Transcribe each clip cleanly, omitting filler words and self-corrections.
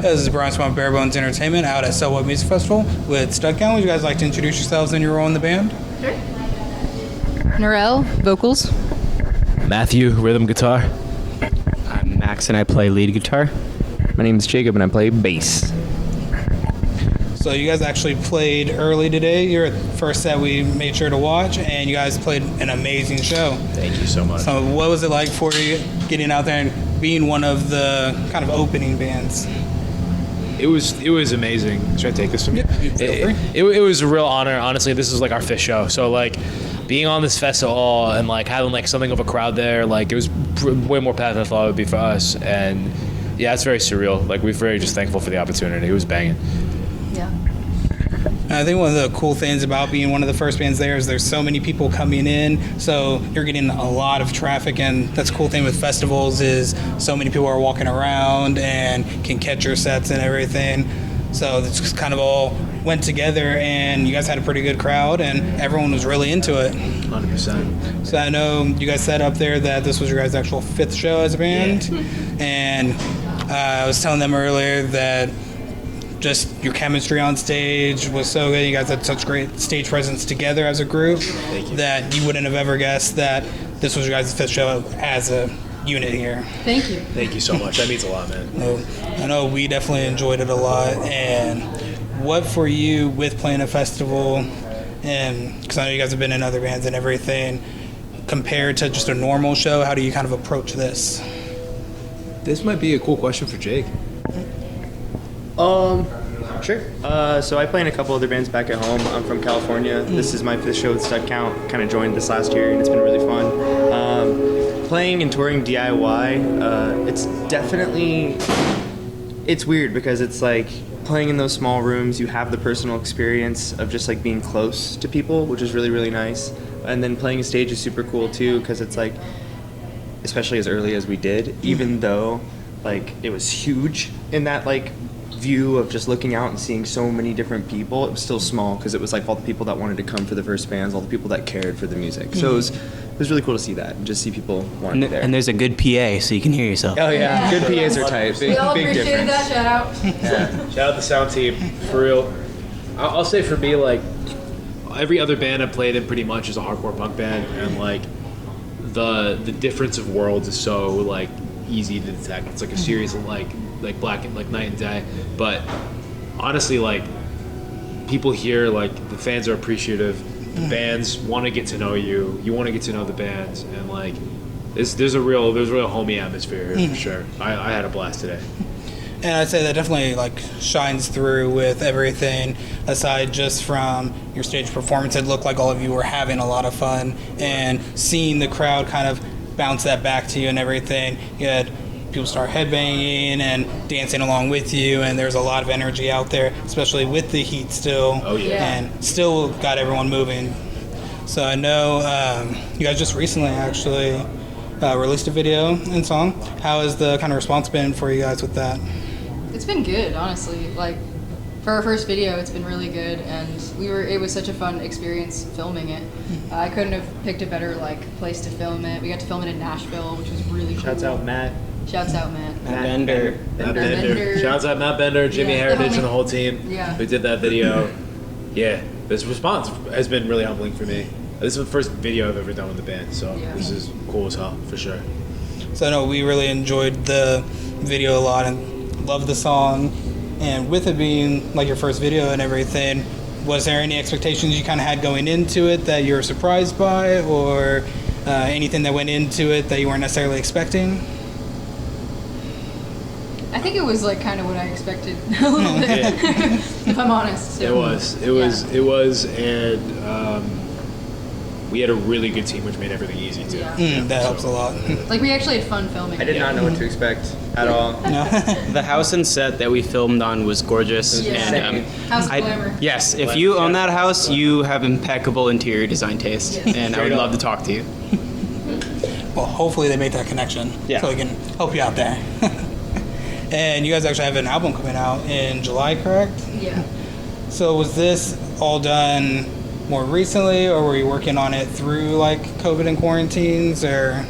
This is Brian from BareBones Entertainment out at Selwood Music Festival with Studcount. Would you guys like to introduce yourselves and your role in the band? Sure. Norel, vocals. Matthew, rhythm guitar. I'm Max and I play lead guitar. My name is Jacob and I play bass. So you guys actually played early today. You're the first set we made sure to watch, and you guys played an amazing show. Thank you so much. So what was it like for you getting out there and being one of the kind of opening bands? It was amazing. Should I take this from you? It was a real honor. Honestly, this is like our fifth show. So like being on this festival and like having like something of a crowd there, like it was way more packed than I thought it would be for us. And yeah, it's very surreal. Like we're very just thankful for the opportunity. It was banging. Yeah. I think one of the cool things about being one of the first bands there is there's so many people coming in, so you're getting a lot of traffic, and that's the cool thing with festivals is so many people are walking around and can catch your sets and everything. So it's just kind of all went together, and you guys had a pretty good crowd, and everyone was really into it. 100%. So I know you guys said up there that this was your guys' actual fifth show as a band, and I was telling them earlier that just your chemistry on stage was so good. You guys had such great stage presence together as a group that you wouldn't have ever guessed that this was your guys' fifth show as a unit here. Thank you. Thank you so much. That means a lot, man. I know we definitely enjoyed it a lot. And what for you with playing a festival, and because I know you guys have been in other bands and everything, compared to just a normal show, how do you kind of approach this? This might be a cool question for Jake. Sure. So I play in a couple other bands back at home. I'm from California. This is my fifth show with Studcount. Kind of joined this last year and it's been really fun. Playing and touring DIY, it's definitely, it's weird because it's like playing in those small rooms, you have the personal experience of just like being close to people, which is really, really nice. And then playing a stage is super cool too because it's like, especially as early as we did, even though like it was huge in that like view of just looking out and seeing so many different people, it was still small because it was like all the people that wanted to come for the first bands, all the people that cared for the music. So it was really cool to see that and just see people wanting to be there. And there's a good PA so you can hear yourself. Oh yeah, good PAs are tight. Big, We all big appreciated difference. that. Shout out. Yeah. Shout out the sound team, for real. I'll say for me, like, every other band I've played in pretty much is a hardcore punk band, and like, the difference of worlds is so like easy to detect. It's like a series of like black and like night and day. But honestly, like, people here, like, the fans are appreciative. The bands want to get to know you. You want to get to know the bands, and like, there's a real homey atmosphere here for sure. I had a blast today. And I'd say that definitely like shines through with everything aside just from your stage performance. It looked like all of you were having a lot of fun, and seeing the crowd kind of bounce that back to you and everything. You had people start headbanging and dancing along with you, and there's a lot of energy out there, especially with the heat still. Oh yeah. And still got everyone moving. So I know you guys just recently actually released a video and song. How has the kind of response been for you guys with that? It's been good, honestly. Like, for our first video, it's been really good, and it was such a fun experience filming it. I couldn't have picked a better like place to film it. We got to film it in Nashville, which was really cool. Shouts out Matt. Shouts out, Matt. Bender. Matt Bender. Bender. Shouts out Matt Bender, Jimmy Yeah, Heritage, the and the homie. whole team Yeah. who did that video. Yeah, this response has been really humbling for me. This is the first video I've ever done with the band, so Yeah. this is cool as hell, for sure. So I know we really enjoyed the video a lot and loved the song. And with it being like your first video and everything, was there any expectations you kind of had going into it that you were surprised by, or anything that went into it that you weren't necessarily expecting? I think it was like kind of what I expected a little bit, if I'm honest. It was, and we had a really good team, which made everything easy too. Yeah. That helps a lot. Like, we actually had fun filming. I did not know what to expect at all. The house and set that we filmed on was gorgeous. Yeah. And House of Glamour. yes, if you own that house, you have impeccable interior design taste. Yes. And I would love to talk to you. Well, hopefully they make that connection Yeah. so we can help you out there. And you guys actually have an album coming out in July, correct? Yeah. So was this all done more recently, or were you working on it through like COVID and quarantines, or?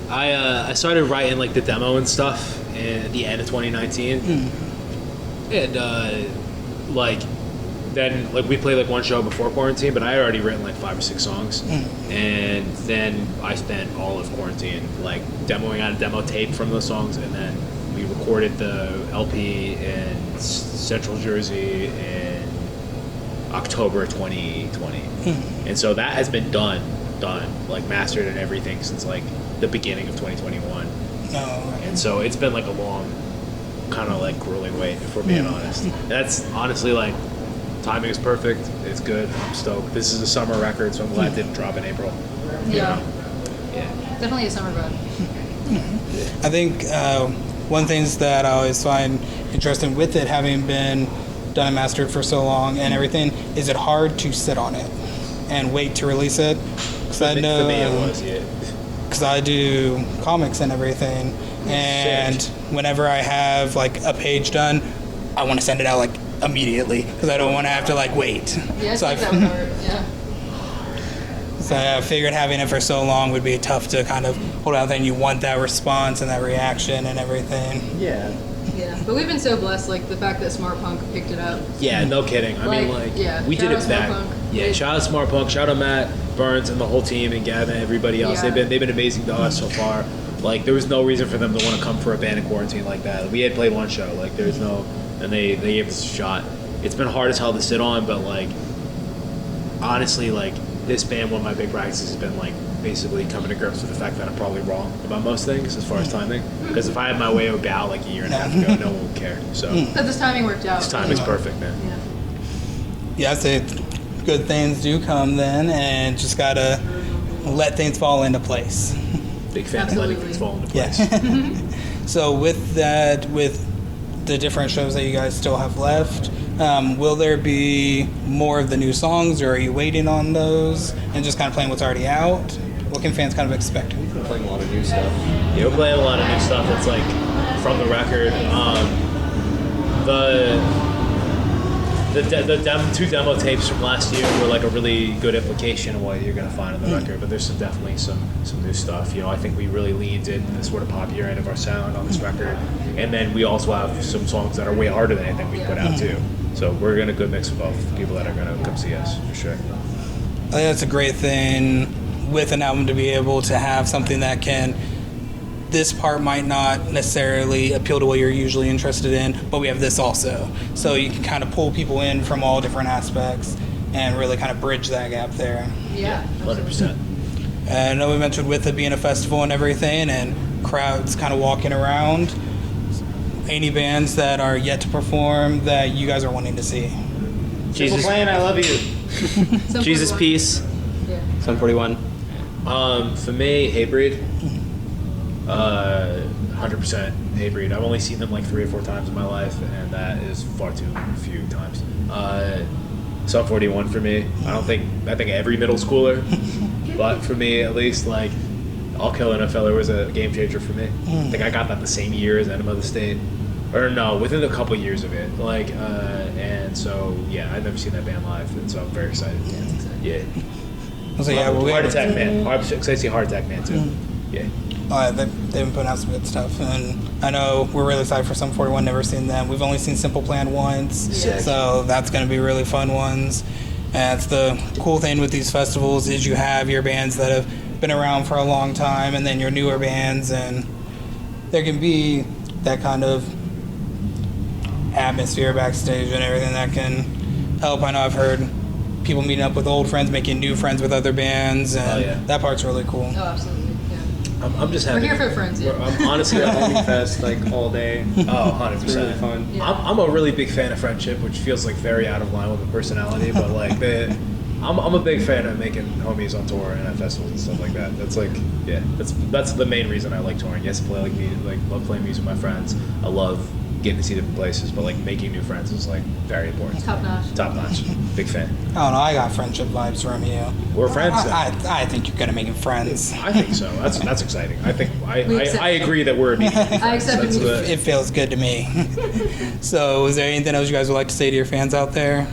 I started writing like the demo and stuff at the end of 2019, And like then like we played like one show before quarantine, but I had already written like 5 or 6 songs, and then I spent all of quarantine like demoing out a demo tape from those songs, and then we recorded the LP in Central Jersey in October 2020, and so that has been done, like mastered and everything since like the beginning of 2021, and so it's been like a long, kind of like grueling wait, if we're being honest. That's honestly like. Timing is perfect. It's good. I'm stoked. This is a summer record, so I'm glad it didn't drop in April. Yeah. Yeah. Definitely a summer bud. I think one of the things that I always find interesting with it having been done and mastered for so long and everything, is it hard to sit on it and wait to release it? Because I know, for me it was, yeah. because I do comics and everything, and whenever I have like a page done, I want to send it out like immediately because I don't want to have to like wait. Yeah, so I think that would hurt. Yeah. So I figured having it for so long would be tough to kind of hold out there, and you want that response and that reaction and everything. Yeah. Yeah, but we've been so blessed, like the fact that Smart Punk picked it up. Yeah, no kidding. I mean, like, yeah, we did shout it out Smart back. Punk. Yeah, shout out Smart Punk, shout out Matt Burns and the whole team, and Gavin and everybody else. Yeah. They've been amazing to us so far. Like, there was no reason for them to want to come for a band in quarantine like that. We had played one show. Like, there's no, and they gave us a shot. It's been hard as hell to sit on, but like, honestly, like this band, one of my big practices has been like basically coming to grips with the fact that I'm probably wrong about most things as far as timing. Because if I had my way, it would be out like a year and a half ago. No one would care. So But this timing worked out. this timing's perfect, man. Yeah. Yeah, I say good things do come then, and just gotta let things fall into place. Big fan of letting Absolutely. things fall into Yeah. place. So with that, with the different shows that you guys still have left, will there be more of the new songs, or are you waiting on those and just kind of playing what's already out? What can fans kind of expect? We've been playing a lot of new stuff. Yeah, we're playing a lot of new stuff that's like from the record. The two demo tapes from last year were like a really good implication of what you're gonna find on the record. But there's definitely some new stuff. You know, I think we really leaned in the sort of popular end of our sound on this record, and then we also have some songs that are way harder than anything we put out too. So we're gonna good mix of both. People that are gonna come see us for sure. I think that's a great thing with an album, to be able to have something that can, this part might not necessarily appeal to what you're usually interested in, but we have this also. So you can kind of pull people in from all different aspects and really kind of bridge that gap there. Yeah. 100%. And I know we mentioned with it being a festival and everything, and crowds kind of walking around. Any bands that are yet to perform that you guys are wanting to see? Jesus Plan, I love you. Some Jesus 41. Peace, Yeah. 741. For me, Hatebreed. 100% Hatebreed. I've only seen them like 3 or 4 times in my life, and that is far too few times. Sub 41 for me. I think every middle schooler, but for me at least, like, I'll Kill NFL was a game changer for me. I think I got that the same year as Enema of the State. Or no, within a couple years of it. Like, and so, yeah, I've never seen that band live, and so I'm very excited. Yeah. So yeah, well, we Heart have, Attack Man. Excited to see Heart Attack Man too. Yeah. they've been putting out some good stuff, and I know we're really excited for Sum 41. Never seen them. We've only seen Simple Plan once, Sick. so that's going to be really fun ones. And it's the cool thing with these festivals is you have your bands that have been around for a long time, and then your newer bands, and there can be that kind of atmosphere backstage and everything that can help. I know I've heard people meeting up with old friends, making new friends with other bands, and yeah. that part's really cool. Oh, absolutely. Yeah. I'm just We're happy. here for friends. Yeah. I'm honestly, Homie Fest like all day. Oh, 100%. It's really fun. Yeah. I'm a really big fan of friendship, which feels like very out of line with my personality, but like I'm a big fan of making homies on tour and at festivals and stuff like that. That's like, yeah, that's the main reason I like touring. Yes, I play like music, like love playing music with my friends. I love getting to see different places, but like making new friends is like very important. Top notch. Top notch. Big fan. I don't know. I got friendship vibes from you. We're friends. I think you're good at making friends. I think so. That's exciting. I think We accept I agree that we're immediately friends. I accept That's it. the- It feels good to me. So, is there anything else you guys would like to say to your fans out there?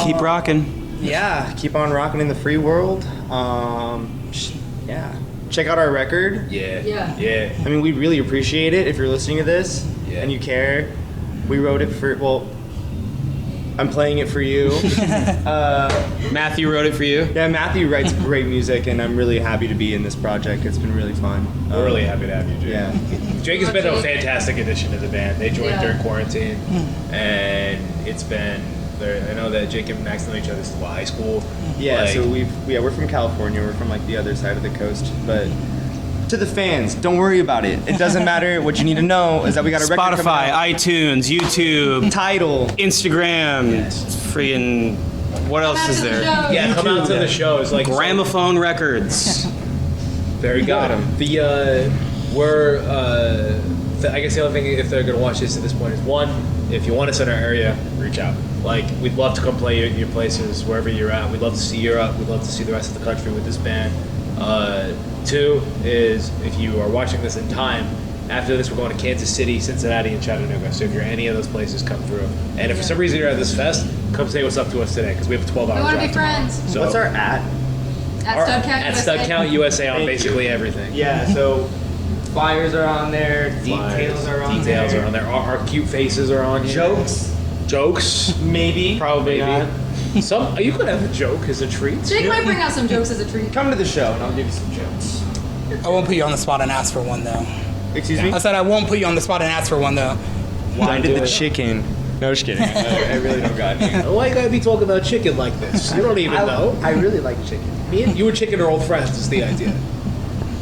Keep rocking. Yeah, keep on rocking in the free world. Yeah, check out our record. Yeah. Yeah. Yeah. I mean, we'd really appreciate it if you're listening to this Yeah. and you care. We wrote it for, well, I'm playing it for you. Matthew wrote it for you. Yeah, Matthew writes great music, and I'm really happy to be in this project. It's been really fun. We're really happy to have you, Jake. Yeah. Jake has been a fantastic addition to the band. They joined Yeah. during quarantine, and it's been. I know that Jake and Max know each other since high school. Yeah, Like, so we're from California. We're from like the other side of the coast. But to the fans, don't worry about it. It doesn't matter. What you need to know is that we got a record coming Spotify, out. iTunes, YouTube, Title. Instagram, Yes. freaking. What else is there? yeah, come out to YouTube, the shows. Like Gramophone Records. Very good. got 'em. I guess the other thing, if they're gonna watch this at this point, is one, if you want us in our area, reach out. Like, we'd love to come play your places wherever you're at. We'd love to see Europe. We'd love to see the rest of the country with this band. Two is, if you are watching this in time, after this we're going to Kansas City, Cincinnati, and Chattanooga. So if you're any of those places, come through. And if for some reason you're at this fest, come say what's up to us today, because we have a 12-hour We drive. want to be friends. So What's our at? At our- Stud Count at USA. Stud Count USA on Thank basically everything. Yeah, so flyers are on there. Flyers, Details are on Details there. are on there. Our cute faces are on here. Jokes. Maybe. Probably not. Some. You could have a joke as a treat. Jake might bring out some jokes as a treat. Come to the show and I'll give you some jokes. I won't put you on the spot and ask for one though. Excuse me? I said I won't put you on the spot and ask for one though. Why do did the it. chicken? No, just kidding. I really don't got any. Why you gotta be talking about chicken like this? You don't even know. I really like chicken. Me and you and chicken are old friends. Is the idea.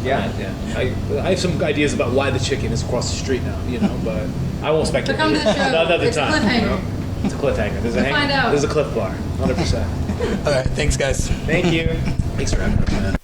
Yeah. I have some ideas about why the chicken is across the street now. You know, but I won't So speculate. come to the show. Another It's a time. cliffhanger. It's a cliffhanger. There's a We'll find out. There's a cliff bar. 100%. All right, thanks guys. Thank you. Thanks for having me, man.